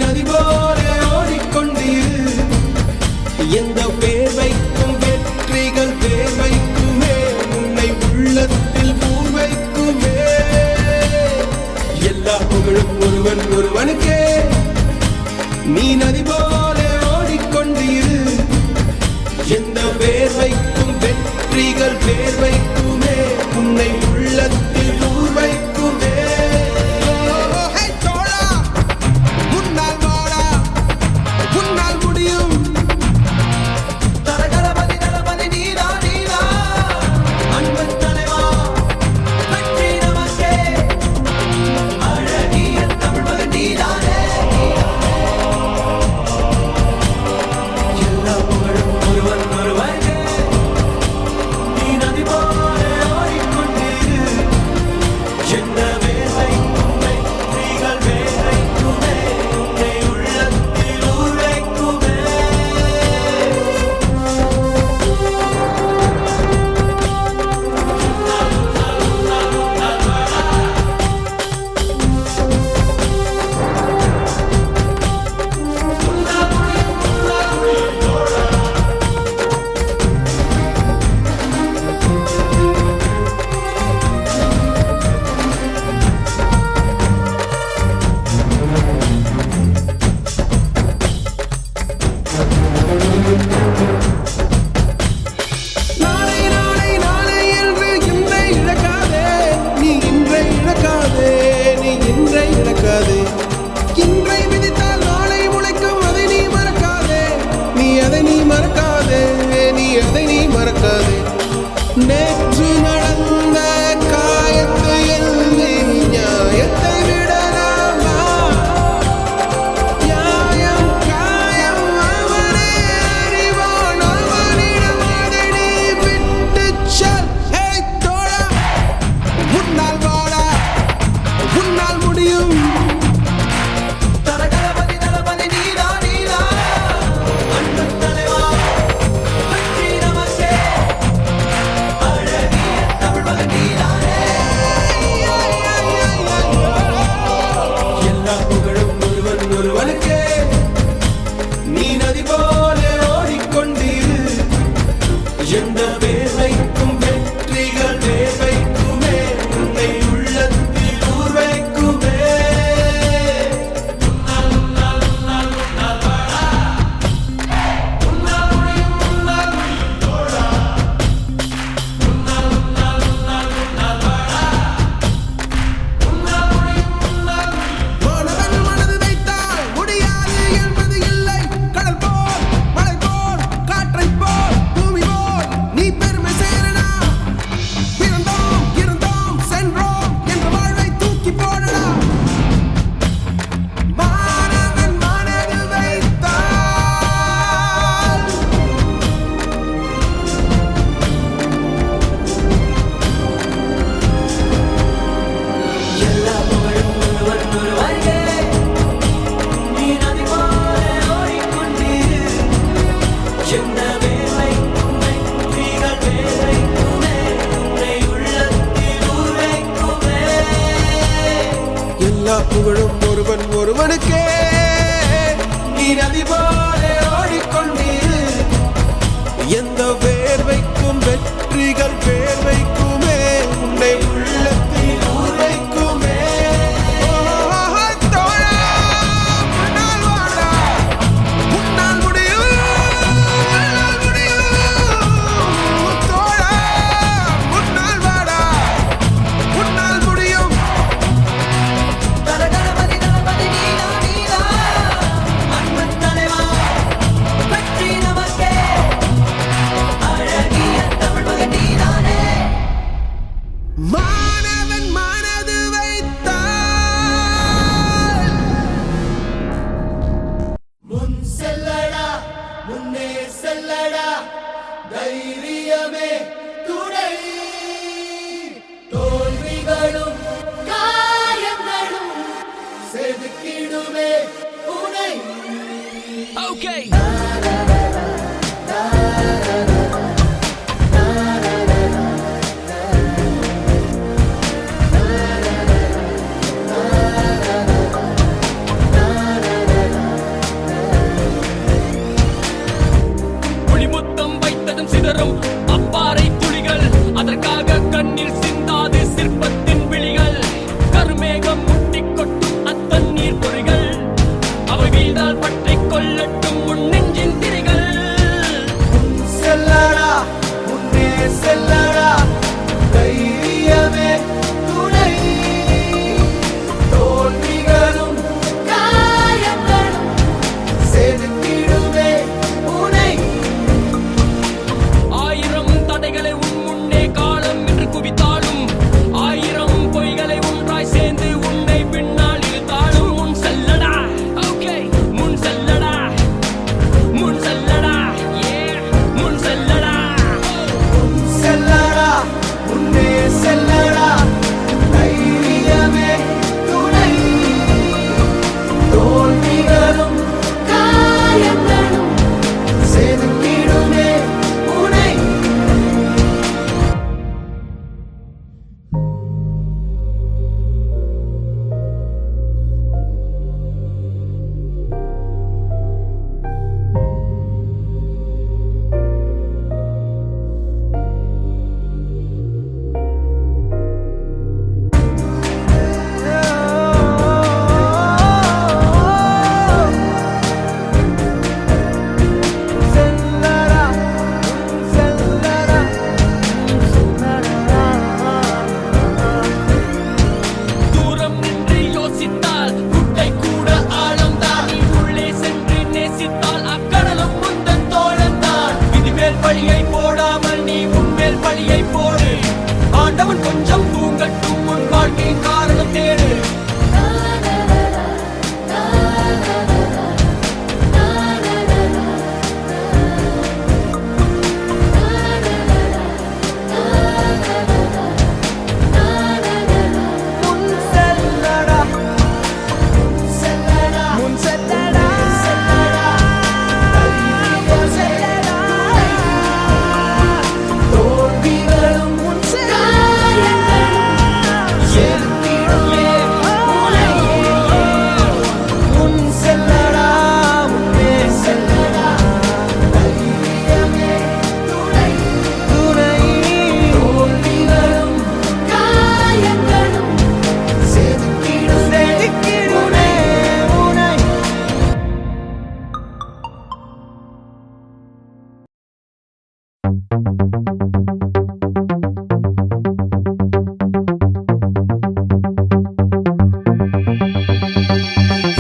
நதி போல ஓடிக்கொண்டீர். எந்த வேர்வைக்கும் வெற்றிகள் வேர்வைக்குமே, உன்னை உள்ளத்தில் பூர் வைக்குமே. எல்லா புகழும் ஒருவன் ஒருவனுக்கே. நீ நதி போல ஓடிக்கொண்டீர். எந்த வேர்வைக்கும் வெற்றிகள் வேர்வைக்குமே, உன்னை உள்ளத்தில் பூர் வைக்குமே. நேற்று நடந்த காயத்தை எழுதி நியாயத்தை விடலாமா? நியாயம் காயம் அவனே அறிவான், அவனிடம் அதை நீ விட்டுச் செல். ஹே தோழா, உன்னால் வாழா, உன்னால் முடியும். நீ நதி போல ஓடிக்கொண்டீர். எந்த வேர்வைக்கும் வெற்றிகள் வேர்வைக்குமே, உன்னை உள்ளத்தில் ஊர் வைக்குமே. எல்லா புகழும் ஒருவன் ஒருவனுக்கே. நீ நதி போல ஓடிக்கொண்டீர். எந்த வேர்வைக்கும் வெற்றிகள் வேர்வைக்குமே, உன்னை உள்ளத்தில் ஊர் வைக்குமே. மாணவன் மனது வைத்தால் முன் செல்லடா, முன்னே செல்லடா, தைரியமே துணை. தோல்விகளும் காயங்களும் செதுக்கிடுமே உனை. Okay. செய்தால் பற்றி கொள்ளட்டும் உன் நெஞ்சின் திரைகள். செல்லடா முன்னே செல்லடா தைரியமே துணை. தோல்விகளும் காயங்களும் செதுக்கிடுமே உனை. ஆயிரம் தடைகளை உன் முன்னே காலம் என்று குவித்தாலும், ஆயிரம் பொய்களை ஒன்றாய் சேர்ந்து உன்னை பின்னால் இழுத்தாலும் முன் செல்லடா. ஓகே முன் செல்லடா, முன் செல்லடா, முன் செல்லடா. செல்லடா முன்னே செல்லடா தைரியமே துணை. தோல்விகளும் காயங்களும் செதுக்கிடுமே உனை. தூரம் நின்று யோசித்தால் குட்டை கூட ஆழம்தான். நீ உள்ளே சென்று நேசித்தால் அக்கடலும் முந்தன் தோழந்தான். விதிமேல் பழியை போடாமல் நீ உன்மேல் பழியை போடு. ஆண்டவன் கொஞ்சம் தூங்கட்டும், உன் வாழ்க்கை காரணம் தேடு.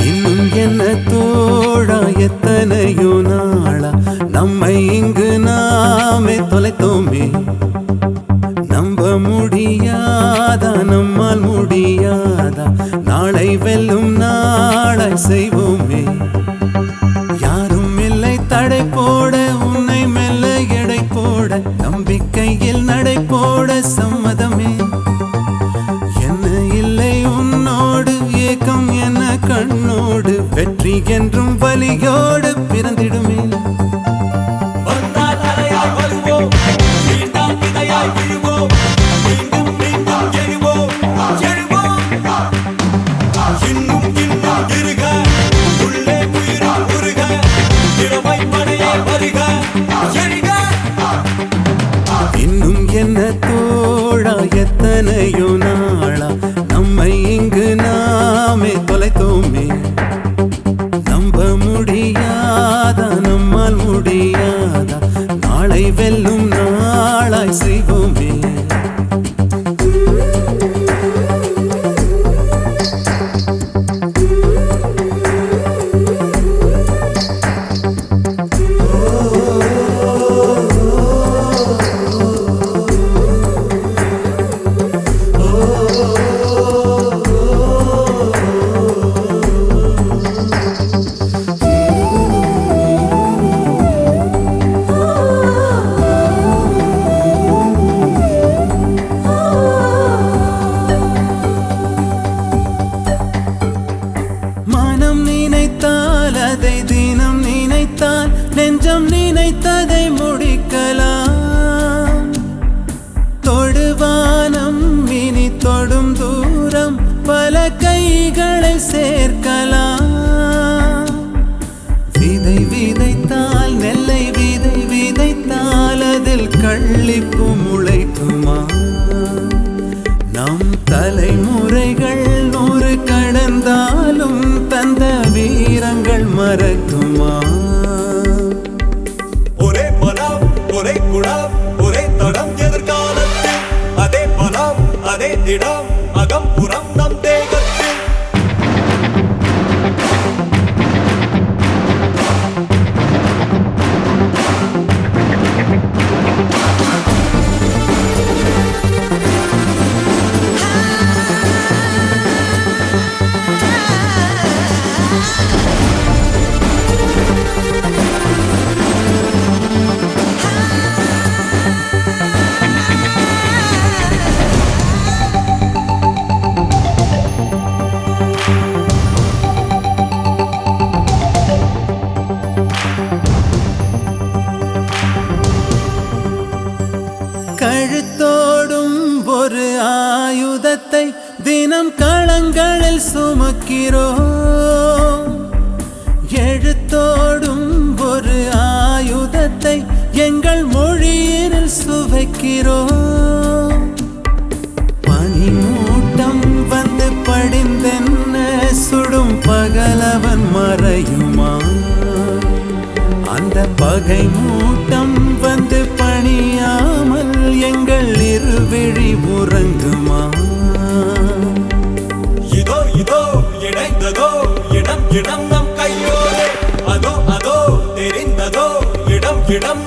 இன்னும் என்ன தோழா எத்தனையோ நாளா நம்மை இங்கு நாமே தொலைத்தோமே. நம்ப முடியாதா நம்மால் முடியாதா, நாளை வெல்லும் நாளாய் செய்வோமே. யாரும் இல்லை தடை போட, உன்னை மெல்ல எடை போட, நம்பிக்கையில் நடை போட சம்மதமே. என்ன இல்லை உன்னோடு ஏக்கம் என்ன கண்ணோடு, வெற்றி என்றும் வலியோடு பிறந்திடுமே. இன்னும் என்ன தோழா எத்தனையோ நாளா நம்மை இங்கு நாமே தொலைத்தோமே. நம்ப முடியாதா நம்மால் முடியாதா, நாளை வெல்லும் நாளாய் செய்வோமே. நெஞ்சம் நினைத்ததை முடிக்கலாம். தொடுவானம் இனி தொடும் தூரம், பல கைகளை சேர்க்கலாம். விதை விதைத்தால் நெல்லை விதை விதைத்தால் அதில் கள்ளிப்பு முளைக்குமா? நம் தலைமுறைகள் 100 கடந்தாலும் தந்த வீரங்கள் மறக்குமா? ஒரே பலம் ஒரே குணம் ஒரே தடம் எதிர்காலத்தில் அதே பலம் அதே திடம் அகம் புறம் நம் தேகத்தில் கழுத்தோடும் ஒரு ஆயுதத்தை தினம் களங்களில் சுமக்கிறோம். எழுத்தோடும் ஒரு ஆயுதத்தை எங்கள் மொழியில் சுவைக்கிறோம். பனிமூட்டம் வந்து படிந்தென்ன சுடும் பகலவன் மறையுமா? அந்த பகை மூட்டம் வந்து பணியாமல் எங்கள் இருவிழி உறங்குமா? இதோ இதோ இணைந்ததோ இடம் இடம் நம் கையோடு அதோ அதோ தெரிந்ததோ இடம் இடம்